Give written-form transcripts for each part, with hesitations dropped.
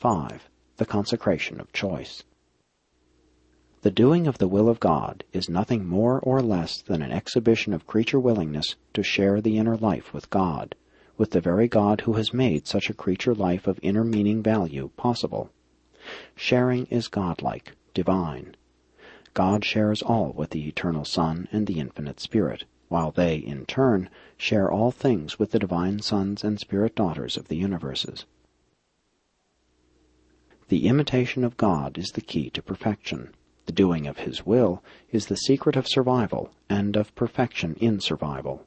5. The consecration of choice. The doing of the will of God is nothing more or less than an exhibition of creature willingness to share the inner life with God, with the very God who has made such a creature life of inner meaning value possible. Sharing is godlike, divine. God shares all with the Eternal Son and the Infinite Spirit, while they, in turn, share all things with the divine sons and spirit daughters of the universes. The imitation of God is the key to perfection. The doing of His will is the secret of survival and of perfection in survival.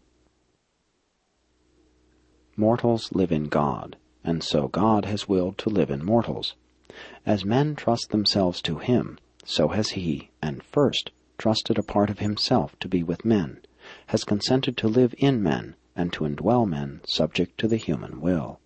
Mortals live in God, and so God has willed to live in mortals. As men trust themselves to Him, so has He, and first, trusted a part of Himself to be with men, has consented to live in men, and to indwell men subject to the human will.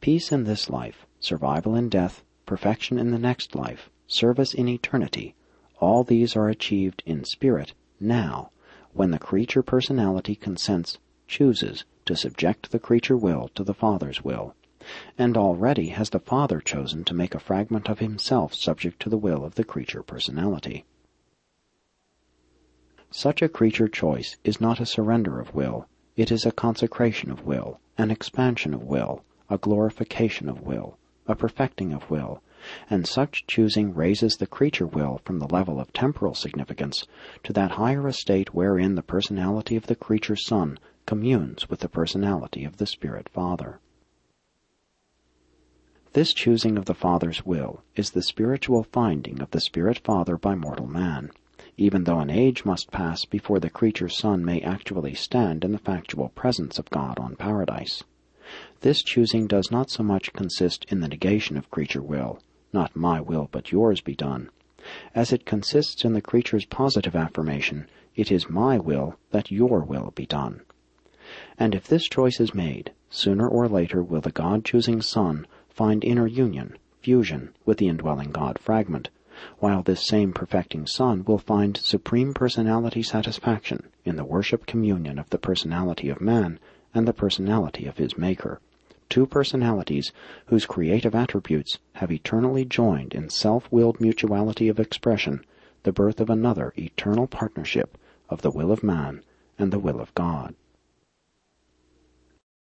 Peace in this life, survival in death, perfection in the next life, service in eternity, all these are achieved in spirit now, when the creature personality consents, chooses, to subject the creature will to the Father's will, and already has the Father chosen to make a fragment of Himself subject to the will of the creature personality. Such a creature choice is not a surrender of will, it is a consecration of will, an expansion of will, a glorification of will, a perfecting of will, and such choosing raises the creature will from the level of temporal significance to that higher estate wherein the personality of the creature Son communes with the personality of the Spirit Father. This choosing of the Father's will is the spiritual finding of the Spirit Father by mortal man, even though an age must pass before the creature Son may actually stand in the factual presence of God on paradise. This choosing does not so much consist in the negation of creature will, not my will but yours be done, as it consists in the creature's positive affirmation, it is my will that your will be done. And if this choice is made, sooner or later will the God-choosing Son find inner union, fusion, with the indwelling God fragment, while this same perfecting Son will find supreme personality satisfaction in the worship communion of the personality of man and the personality of his Maker, two personalities whose creative attributes have eternally joined in self-willed mutuality of expression, the birth of another eternal partnership of the will of man and the will of God.